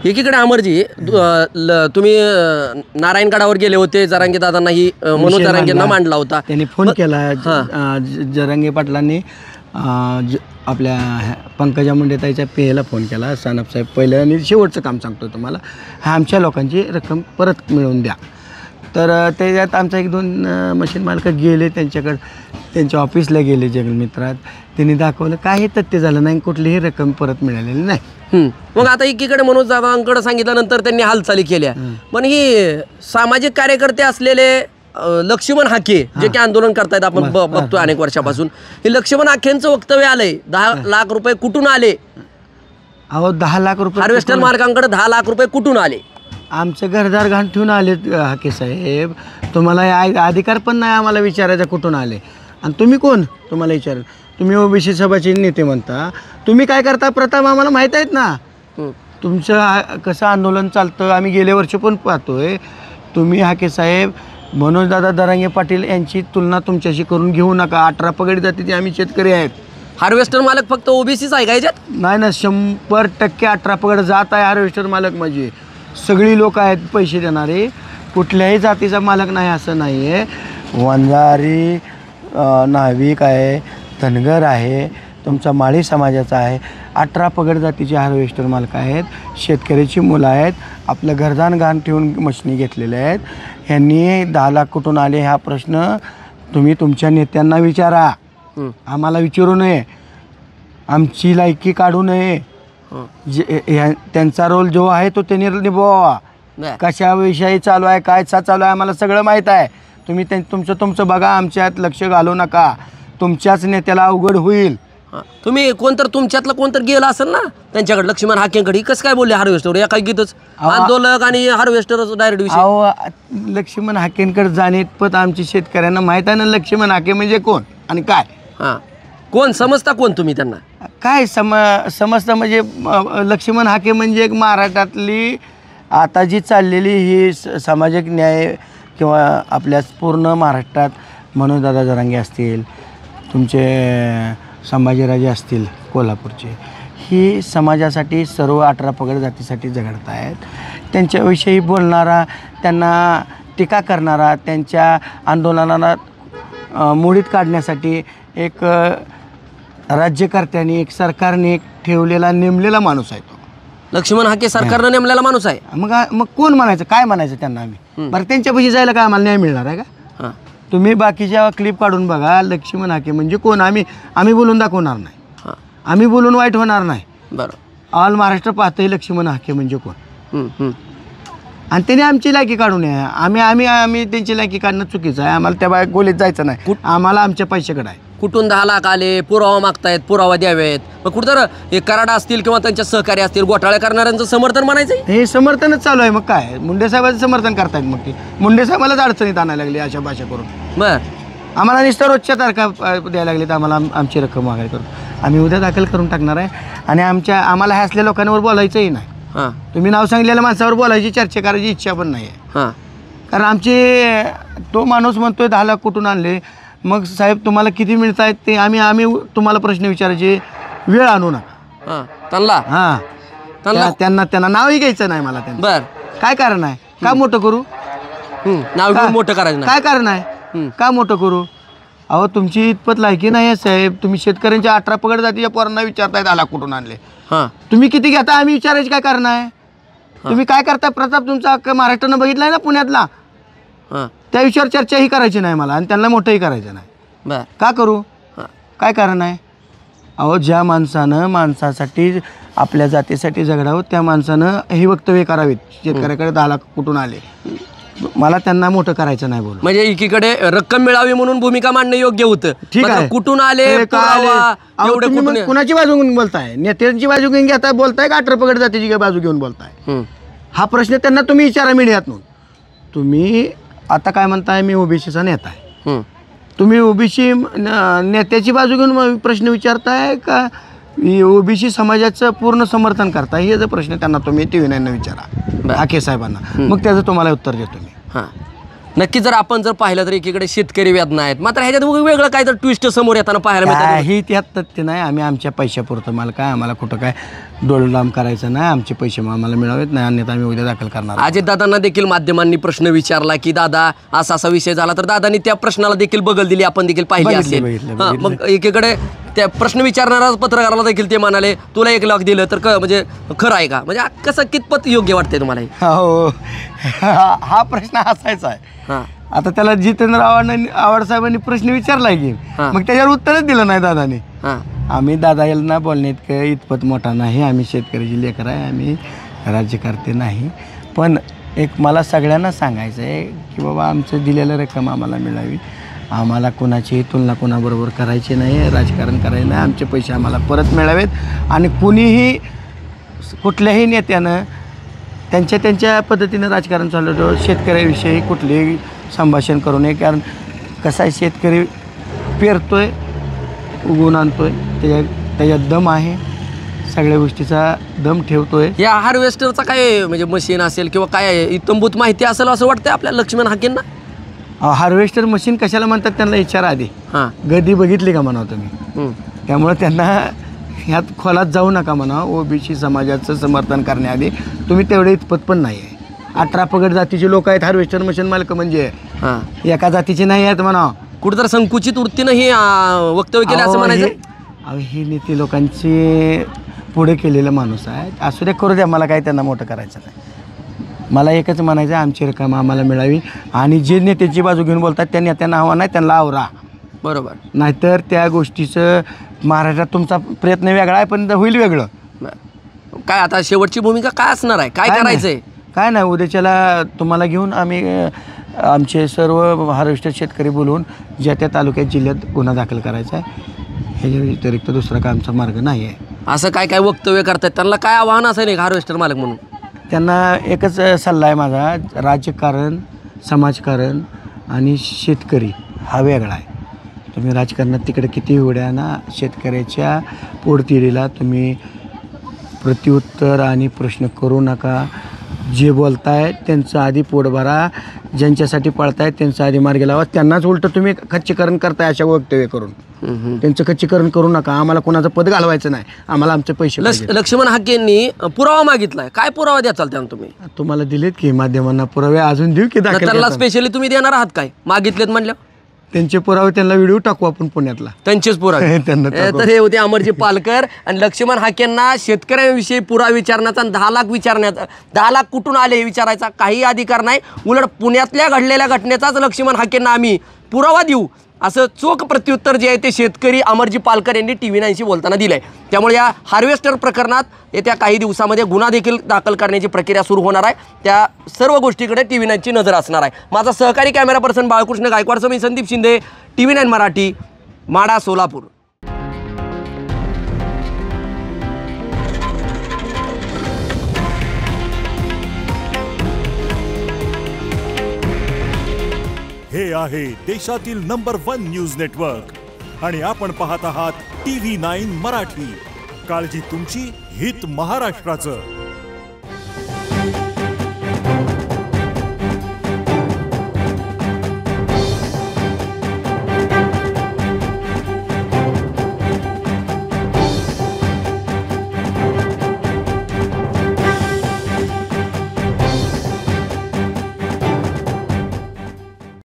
एकीकडे अमरजी तुम्ही नारायणगडावर गेले होते, जरांगे दादांनाही मनोज जरांगेंना मांडला होता, त्यांनी फोन केला जरांगे पाटलांनी आपल्या पंकजा मुंडेताईच्या पेला फोन केला, सानप साहेब पहिलं आणि शेवटचं काम सांगतो तुम्हाला, हा आमच्या लोकांची रक्कम परत मिळवून द्या. तर त्याच्यात आमचा 1-2 मशीन मालक गेले त्यांच्याकडे, त्यांच्या ऑफिसला गेले जगन्मित्रात, त्यांनी दाखवलं काही तथ्य झालं नाही, कुठलीही रक्कम परत मिळालेली नाही. मग आता एकीकडे मनोज दादांकडे सांगितल्यानंतर त्यांनी हालचाली केल्या, पण ही सामाजिक कार्यकर्ते असलेले लक्ष्मण हाके जे की आंदोलन करतायत आपण बघतोय अनेक वर्षापासून, हे लक्ष्मण हाकेंचं वक्तव्य आलंय 10 लाख रुपये कुठून आले? अहो 10 लाख रुपये हार्वेस्टर मालकांकडे 10 लाख रुपये कुठून आले? आमचं घरदार घाण ठेवून आले हाके साहेब, तुम्हाला अधिकार पण नाही आम्हाला विचारायचा कुठून आले. आणि तुम्ही कोण तुम्हाला विचार, तुम्ही ओबीसी सभाचे नेते म्हणता, तुम्ही काय करता प्रथम आम्हाला माहीत आहेत ना, तुमचं कसं आंदोलन चालतं आम्ही गेल्या वर्षी पण पाहतोय. तुम्ही हाके साहेब मनोजदादा जरांगे पाटील यांची तुलना तुमच्याशी करून घेऊ नका. 18 पगडी जातीचे आम्ही शेतकरी आहेत. हार्वेस्टर मालक फक्त ओबीसीच आहे का याच्यात? नाही ना, 100% 18 पगड जात आहे हार्वेस्टर मालक, म्हणजे सगळी लोक आहेत पैसे देणारे, कुठल्याही जातीचा मालक नाही असं नाही आहे. वंजारी नाविक आहे, धनगर आहे, तुमचा माळी समाजाचा आहे, 18 पगड जातीचे हार्वेस्टर मालक आहेत, शेतकऱ्याची मुलं आहेत, आपलं घरदान घाण ठेवून मशिनी घेतलेल्या आहेत. ह्यांनी 10 लाख कुठून आले हा प्रश्न तुम्ही तुमच्या नेत्यांना विचारा, आम्हाला विचारू नये, आमची लायकी काढू नये. त्यांचा रोल जो आहे तो त्यांनी निभावा. कशाविषयी चालू आहे, काय चालू आहे आम्हाला सगळं माहीत आहे. तुम्ही तुमचं बघा, आमच्यात लक्ष घालू नका, तुमच्याच नेत्याला अवघड होईल. तुम्ही कोणतर तुमच्यातलं कोणतर गेलं असेल ना त्यांच्याकडे, लक्ष्मण हाकेंकडे, कसं काय बोलले हार्वेस्टर या काही गीतच आंदोलक आणि हार्वेस्टर डायरेक्ट विषय? अहो लक्ष्मण हाकेंकडे जाणेपत आमची शेतकऱ्यांना माहीत आहे ना लक्ष्मण हाके म्हणजे कोण आणि काय. कोण समजता, कोण तुम्ही त्यांना काय समजता म्हणजे लक्ष्मण हाके म्हणजे एक महाराष्ट्रातली आता जी चाललेली ही सामाजिक न्याय किंवा आपल्या पूर्ण महाराष्ट्रात मनोजदादा जरांगे असतील, तुमचे संभाजीराजे असतील कोल्हापूरचे, ही समाजासाठी सर्व 18 पगड जातीसाठी झगडत आहेत. त्यांच्याविषयी बोलणारा, त्यांना टीका करणारा, त्यांच्या आंदोलनाला मोडीत काढण्यासाठी एक राज्यकर्त्यांनी, एक सरकारने एक ठेवलेला नेमलेला माणूस आहे तो लक्ष्मण हाके. सरकारनं नेमलेला माणूस आहे. मग कोण म्हणायचं, काय म्हणायचं त्यांना आम्ही? बरं त्यांच्यापाशी जायला काय आम्हाला न्याय मिळणार आहे का? तुम्ही बाकीच्या क्लिप काढून बघा, लक्ष्मण हाके म्हणजे कोण. आम्ही बोलून दाखवणार नाही, आम्ही बोलून वाईट होणार नाही. बरं, ऑल महाराष्ट्र पाहतंय लक्ष्मण हाके म्हणजे कोण. आणि त्याने आमची लायकी काढू नये. आम्ही त्यांची लायकी काढणं चुकीचं आहे. आम्हाला त्या बाहेर गोलीत जायचं नाही, आम्हाला आमच्या पैशाकडे आहे. कुठून 10 लाख आले, पुरावा मागतायत, पुरावा द्यावेत. मग कुठं हे कराडा असतील किंवा त्यांच्या सहकारी असतील, घोटाळे करणाऱ्यांचं समर्थन म्हणायचं, हे समर्थनच चालू आहे. मग काय मुंडे साहेबांचं समर्थन करतायत, मग ते मुंडे साहेबालाच अडचणीत आणायला लागली अशा भाषा करून. बरं, आम्हाला नुसतं रोजच्या तारखा द्यायला लागली, तर आम्हाला आमची रक्कम मागायला करून आम्ही उद्या दाखल करून टाकणार आहे. आणि आम्हाला ह्या असल्या लोकांवर बोलायचंही नाही. तुम्ही नाव सांगितलेल्या माणसावर बोलायची, चर्चा करायची इच्छा पण नाही आहे. कारण तो माणूस म्हणतोय 10 लाख कुठून आणले. मग साहेब तुम्हाला किती मिळत आहेत ते आम्ही तुम्हाला प्रश्न विचारायचे वेळ आणू नका त्यांना नावही घ्यायचं नाही मला. बर, काय कारण आहे, का मोठं करू, नाव मोठं करायचं काय कारण आहे, का मोठं करू? अहो तुमची इतपत लायकी नाही आहे साहेब. तुम्ही शेतकऱ्यांच्या 18 पगड जातीच्या पोरांना विचारताय 10 लाख कुठून आणले. तुम्ही किती घेता आम्ही विचारायचे काय कारण आहे? तुम्ही काय करताय? प्रताप तुमचा महाराष्ट्रानं बघितलाय ना पुण्यातला, त्या विषयावर चर्चा ही करायची नाही मला, आणि त्यांना मोठंही करायचं नाही. का करू, काय कारण आहे? अहो ज्या माणसासाठी आपल्या जातीसाठी झगडावं त्या माणसानं ही वक्तव्य करावीत. शेतकऱ्याकडे 10 लाख कुठून आले, मला त्यांना मोठं करायचं नाही बोल. म्हणजे एकीकडे रक्कम मिळावी म्हणून भूमिका मांडणं योग्य होतं. ठीक आहे, कुठून आले, कुणाची बाजू घेऊन बोलताय? नेत्यांची बाजू घेऊन घेता बोलताय का 18 पगड जातीची बाजू घेऊन बोलताय? हा प्रश्न त्यांना तुम्ही विचारा मीडियातून. तुम्ही आता काय म्हणताय, मी ओबीसीचा नेता आहे, तुम्ही ओबीसी नेत्याची बाजू घेऊन प्रश्न विचारताय का ओबीसी समाजाचं पूर्ण समर्थन करताय? हे जर प्रश्न त्यांना तुम्ही TV9 विचारा, हाके साहेबांना, मग त्याचं तुम्हाला उत्तर देतो मी. नक्की जर आपण जर पाहिलं तर एकीकडे शेतकरी वेदना आहेत, मात्र ह्याच्यात वेगवेगळं काय तर ट्विस्ट समोर येताना पाहायला मिळतं. काही त्यात तथ्य नाही. आम्ही आमच्या पैशापुरतं माल काय, आम्हाला कुठं काय डोलडाम करायचं नाही. आमचे पैसे आम्हाला मिळावेत नाही, अन्यथा आम्ही उद्या दाखल करणार. अजितदादांना देखील माध्यमांनी प्रश्न विचारला की दादा असा असा विषय झाला, तर दादांनी त्या प्रश्नाला देखील बगल दिली, आपण देखील पाहिली असेल. हां, मग एकीकडे त्या प्रश्न विचारणारा पत्रकाराला देखील ते म्हणाले तुला 1 लाख दिलं तर म्हणजे खरं आहे का, म्हणजे कसं कितपत योग्य वाटतंय तुम्हाला हे? हो, हा प्रश्न असायचा आहे. हां, आता त्याला जितेंद्र आव्हाड साहेबांनी प्रश्न विचारलाय की, मग त्याच्यावर उत्तरच दिलं नाही दादाने. हां, आम्ही दादा यांना बोलण्यात इतपत मोठा नाही. आम्ही शेतकऱ्याची लेकर आहे, आम्ही राज्यकर्ते नाही. पण एक मला सगळ्यांना सांगायचं आहे की बाबा आमचं दिलेलं रक्कम आम्हाला मिळावी. आम्हाला कोणाचीही तुलना कोणाबरोबर करायची नाही, राजकारण करायचं नाही. आमचे पैसे आम्हाला परत मिळावेत. आणि कुणीही कुठल्याही नेत्यानं त्यांच्या पद्धतीनं राजकारण चालवतो. शेतकऱ्याविषयी कुठलेही संभाषण करू नये. कारण कसा आहे, शेतकरी पेरतोय, उगवून आणतोय, त्याच्यात दम आहे, सगळ्या गोष्टीचा दम ठेवतोय. या हार्वेस्टरचा काय म्हणजे मशीन असेल किंवा काय इतंभूत माहिती असेल असं वाटतंय आपल्याला लक्ष्मण हाकेंना? हार्वेस्टर मशीन कशाला म्हणतात त्यांना विचारा आधी. हां, गर्दी बघितली का म्हणावं तुम्ही. त्यामुळे त्यांना ह्यात खोलात जाऊ नका म्हणा. ओबीसी समाजाचं समर्थन करण्याआधी तुम्ही तेवढे इतपत पण नाही आहे. 18 पगड जातीचे लोक आहेत हार्वेस्टर मशीन मालक, म्हणजे हां, एका जातीचे नाही आहेत म्हणा. कुठं संकुचित वृत्तीनं हे वक्तव्य केलं असं म्हणायचं. हे नेते लोकांचे पुढे केलेला माणूस आहे. असू द्या, करू द्या, मला काही त्यांना मोठं करायचं नाही. मला एकच म्हणायचं आहे, आमची रक्कम आम्हाला मिळावी. आणि जे नेत्याची बाजू घेऊन बोलतात त्या नेत्यांना हवा नाही, त्यांना आवरा. बरोबर. नाहीतर त्या गोष्टीचं महाराष्ट्रात तुमचा प्रयत्न वेगळा आहे, पण होईल वेगळं. काय आता शेवटची भूमिका काय असणार आहे, काय करायचंय? काय नाही, उद्याच्याला तुम्हाला घेऊन आम्ही आमचे सर्व हार्वेस्टर शेतकरी बोलवून ज्या त्या तालुक्यात जिल्ह्यात गुन्हा दाखल करायचा आहे. ह्याच्या व्यतिरिक्त दुसरा काय आमचा मार्ग नाही आहे. असं काय काय वक्तव्य करतात, त्यांना काय आव्हान असेल एक हार्वेस्टर मालक म्हणून? त्यांना एकच सल्ला आहे माझा, राजकारण, समाजकारण आणि शेतकरी हा वेगळा आहे. तुम्ही राजकारणात तिकडे किती उड्या ना, शेतकऱ्याच्या पोटतिडीला तुम्ही प्रत्युत्तर आणि प्रश्न करू नका. जे बोलताय त्यांचं आधी पोट भरा, ज्यांच्यासाठी पळताय त्यांचं आधी मार्गी लावा. त्यांनाच उलटं तुम्ही खच्चीकरण करताय अशा वक्तव्य करून. त्यांचं खच्चीकरण करू नका. आम्हाला कोणाचं पद घालवायचं नाही, आम्हाला आमचे पैसे पाहिजे. लक्ष्मण हाकेंनी पुरावा मागितलाय, काय पुरावा द्याल त्यांना तुम्ही? तुम्हाला दिलेत की माध्यमांना पुरावे, अजून देऊ की दाखल? त्यांना स्पेशली तुम्ही देणार आहात काय, मागितलेत म्हणल्या? त्यांचे पुरावे त्यांना व्हिडिओ टाकू आपण पुण्यातला, त्यांचेच पुरावे. तर हे होते अमरजी पालकर. आणि लक्ष्मण हाकेंना शेतकऱ्यांविषयी पुरावा विचारण्याचा, 10 लाख विचारण्याचा, 10 लाख कुठून आले हे विचारायचा काही अधिकार नाही. उलट पुण्यातल्या घडलेल्या घटनेचाच लक्ष्मण हाकेंना आम्ही पुरावा देऊ असं चोख प्रत्युत्तर जे आहे ते शेतकरी अमरजी पालकर यांनी TV9शी बोलताना दिलंय. त्यामुळे या हार्वेस्टर प्रकरणात येत्या काही दिवसामध्ये गुन्हा देखील दाखल करण्याची प्रक्रिया सुरू होणार आहे. त्या सर्व गोष्टीकडे TV9ची नजर असणार आहे. माझा सहकारी कॅमेरा पर्सन बाळकृष्ण गायकवाड, मी संदीप शिंदे, TV9 मराठी, माढा, सोलापूर. हे आहे देशातील नंबर 1 न्यूज नेटवर्क आणि आपण पाहत आहात TV9 मराठी. काळजी तुमची, हित महाराष्ट्राचं.